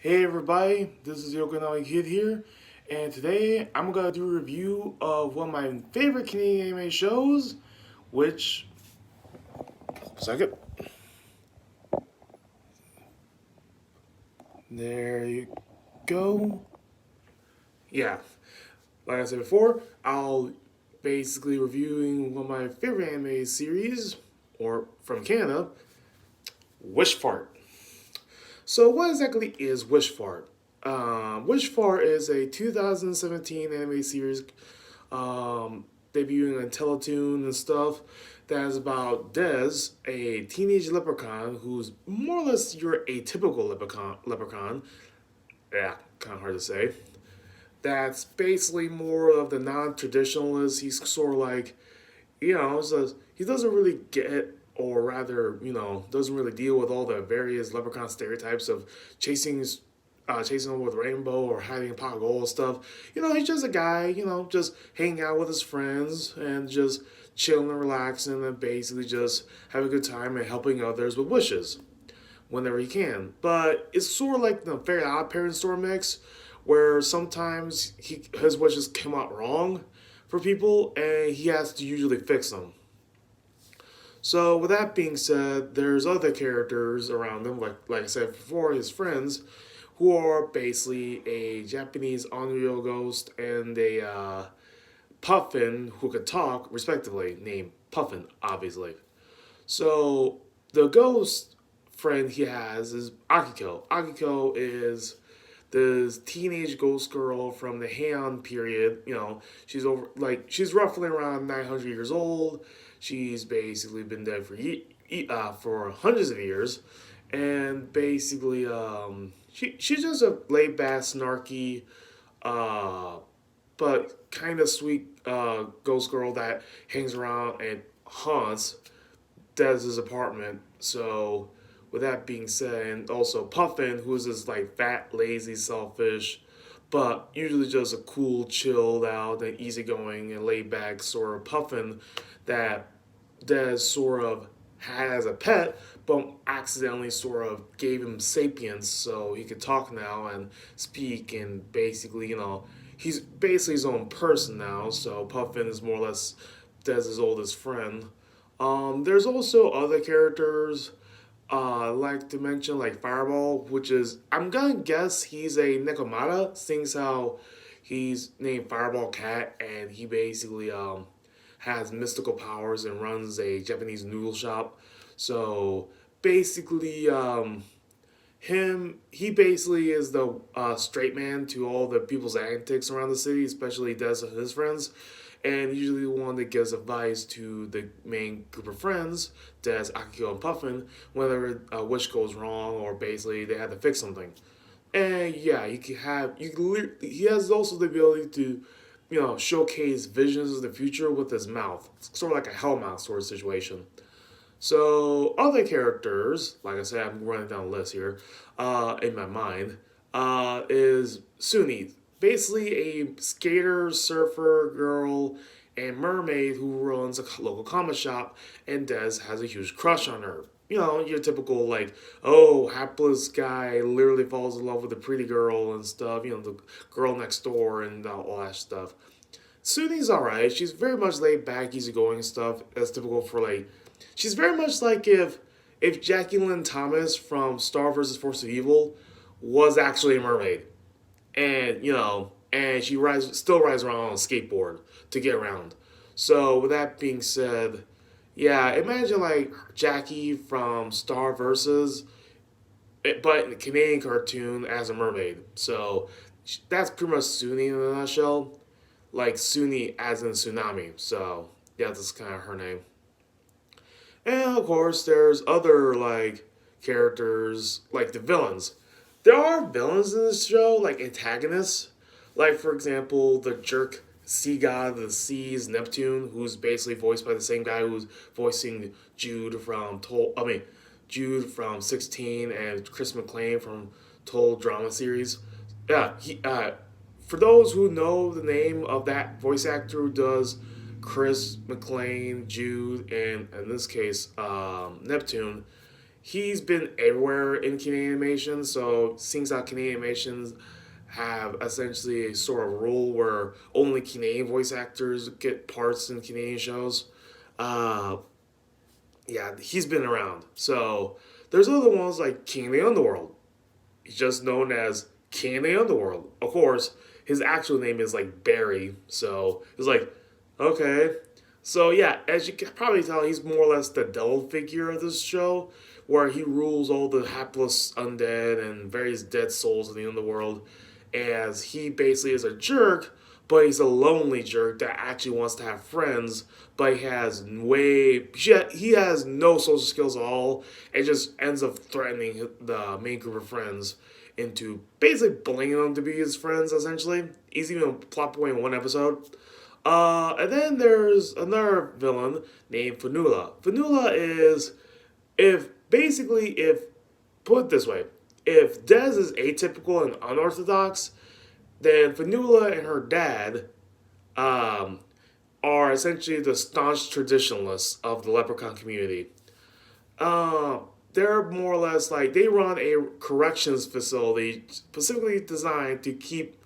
Hey everybody, this is Theokinawakid'S here, and today I'm gonna do a review of one of my favorite Canadian anime shows, which second. There you go. Yeah. Like I said before, I'll basically reviewing one of my favorite anime series, or from Canada, Wishfart. So what exactly is Wishfart? Wishfart is a 2017 anime series debuting on Teletoon and stuff that is about Des, a teenage leprechaun who's more or less your atypical leprechaun. Yeah, kind of hard to say. That's basically more of the non-traditionalist. He's sort of like, so he doesn't really get, or rather, doesn't really deal with all the various leprechaun stereotypes of chasing chasing them with rainbow or hiding in pot of gold stuff. He's just a guy, just hanging out with his friends and just chilling and relaxing and basically just having a good time and helping others with wishes whenever he can. But it's sort of like the Very Odd Parents store mix, where sometimes his wishes come out wrong for people and he has to usually fix them. So with that being said, there's other characters around him, like I said before, his friends, who are basically a Japanese Onryo ghost and a Puffin who could talk, respectively, named Puffin, obviously. So the ghost friend he has is Akiko. Akiko is this teenage ghost girl from the Heian period. She's roughly around 900 years old. She's basically been dead for hundreds of years, and basically, she's just a laid back, snarky, uh, but kind of sweet ghost girl that hangs around and haunts Dez's apartment. So, with that being said, and also Puffin, who's this like fat, lazy, selfish, but usually just a cool, chilled out, and easygoing and laid back sort of Puffin that Dez sort of had as a pet, but accidentally sort of gave him sapience so he could talk now and speak and basically, he's basically his own person now. So Puffin is more or less Dez's oldest friend. There's also other characters like to mention, like Fireball, which is, I'm gonna guess he's a Nekomata, seeing how he's named Fireball Cat, and he basically has mystical powers and runs a Japanese noodle shop. So basically, he basically is the straight man to all the people's antics around the city, especially Des and his friends, and usually the one that gives advice to the main group of friends, Des, Akiko, and Puffin, whenever a wish goes wrong or basically they have to fix something. And yeah, he has also the ability to, showcase visions of the future with his mouth. It's sort of like a hellmouth sort of situation. So other characters, like I said, I'm running down a list here, in my mind, is Suni, basically a skater, surfer girl, and mermaid who runs a local comic shop, and Des has a huge crush on her. Your typical like, oh, hapless guy literally falls in love with a pretty girl and stuff. The girl next door and all that stuff. Suni's alright. She's very much laid back, easygoing and stuff. That's typical for like. She's very much like if Jackie Lynn Thomas from Star vs. Force of Evil was actually a mermaid, and she still rides around on a skateboard to get around. So with that being said, yeah, imagine like Jackie from Star vs. But in the Canadian cartoon as a mermaid. So that's pretty much Suni in a nutshell. Like Suni as in tsunami. So yeah, that's kind of her name. And of course, there's other like characters like the villains. There are villains in this show, like antagonists. Like for example, the jerk sea god of the seas, Neptune, who's basically voiced by the same guy who's voicing Jude from 16 and Chris McClain from Toll drama series. Yeah, for those who know the name of that voice actor who does Chris McClain, Jude, and in this case, Neptune, he's been everywhere in Canadian animation. So seems how Canadian animations have essentially a sort of rule where only Canadian voice actors get parts in Canadian shows. Uh, yeah, he's been around. So there's other ones like King of the Underworld. He's just known as King of the Underworld. Of course, his actual name is like Barry. So it's like, okay. So yeah, as you can probably tell, he's more or less the devil figure of this show, where he rules all the hapless undead and various dead souls in the underworld. As he basically is a jerk, but he's a lonely jerk that actually wants to have friends, but he has no social skills at all, and just ends up threatening the main group of friends into basically bullying them to be his friends. Essentially, he's even a plot point in one episode. And then there's another villain named Fanula. Fanula is if put it this way, if Dez is atypical and unorthodox, then Fanula and her dad um, are essentially the staunch traditionalists of the leprechaun community. Uh, they're more or less like they run a corrections facility specifically designed to keep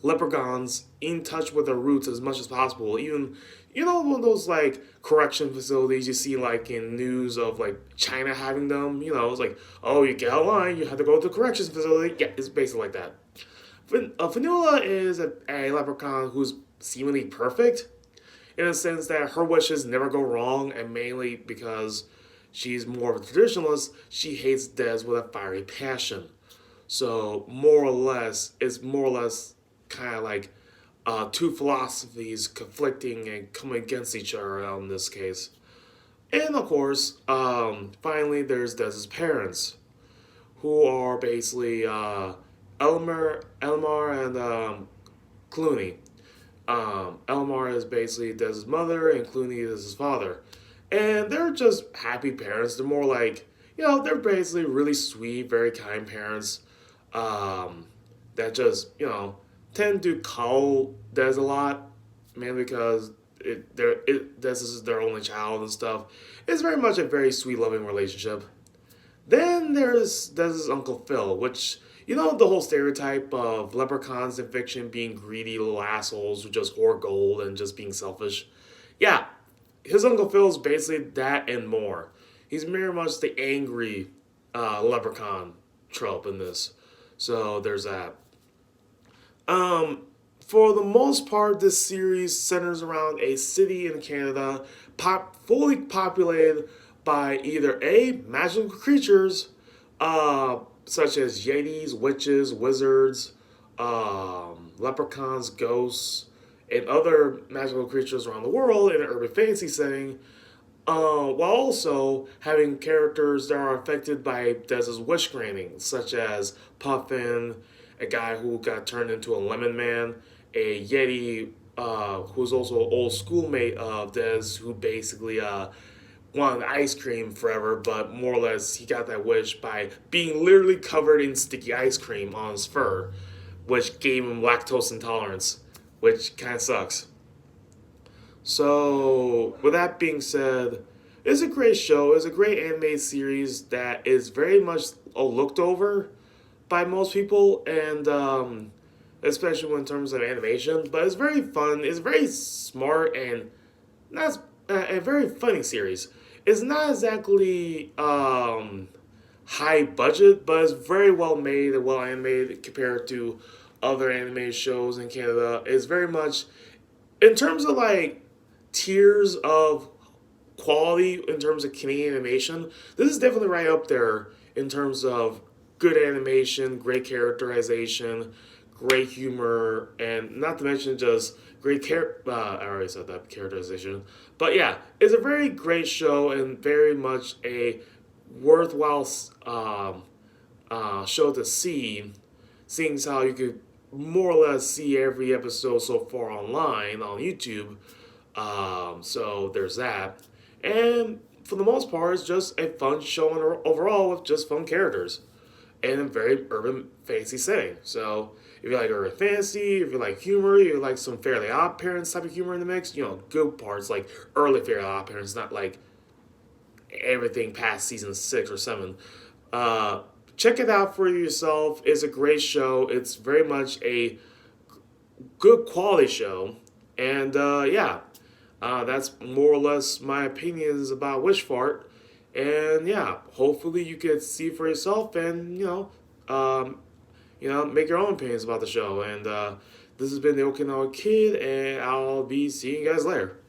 leprechauns in touch with their roots as much as possible. Even one of those like correction facilities you see like in news of like China having them. It's like, oh, you get out of line, you have to go to the corrections facility. Yeah, it's basically like that. Fanula is a leprechaun who's seemingly perfect in a sense that her wishes never go wrong, and mainly because she's more of a traditionalist, she hates Dez with a fiery passion. So it's more or less kind of like two philosophies conflicting and coming against each other in this case. And of course, finally, there's Dez's parents, who are basically Elmar and Clooney. Elmar is basically Dez's mother, and Clooney is his father. And they're just happy parents. They're more like, they're basically really sweet, very kind parents that just, tend to call Dez a lot, mainly because this is their only child and stuff. It's very much a very sweet, loving relationship. Then there's Dez's Uncle Phil, which, the whole stereotype of leprechauns in fiction being greedy little assholes who just hoard gold and just being selfish. Yeah, his Uncle Phil's basically that and more. He's very much the angry leprechaun trope in this. So there's that. For the most part, this series centers around a city in Canada, fully populated by either A, magical creatures, such as yetis, witches, wizards, leprechauns, ghosts, and other magical creatures around the world in an urban fantasy setting, while also having characters that are affected by Dez's wish granting, such as Puffin, a guy who got turned into a lemon man, a Yeti who's also an old schoolmate of Dez, who basically wanted ice cream forever, but more or less he got that wish by being literally covered in sticky ice cream on his fur, which gave him lactose intolerance, which kind of sucks. So, with that being said, it's a great show. It's a great animated series that is very much looked over by most people, and especially in terms of animation. But it's very fun. It's very smart and not a very funny series. It's not exactly high budget, but it's very well made and well animated compared to other anime shows in Canada. It's very much in terms of like tiers of quality in terms of Canadian animation. This is definitely right up there in terms of good animation, great characterization, great humor, and not to mention just I already said that characterization. But yeah, it's a very great show and very much a worthwhile show to see, seeing as how you could more or less see every episode so far online on YouTube. So there's that. And for the most part, it's just a fun show overall with just fun characters in a very urban fantasy setting. So if you like urban fantasy, if you like humor, if you like some Fairly Odd Parents type of humor in the mix, good parts like early Fairly Odd Parents, not like everything past season 6 or 7. Uh, Check it out for yourself. It's a great show. It's very much a good quality show, and yeah, that's more or less my opinions about Wishfart. And yeah, hopefully you can see for yourself, and make your own opinions about the show. And this has been the Okinawa Kid, and I'll be seeing you guys later.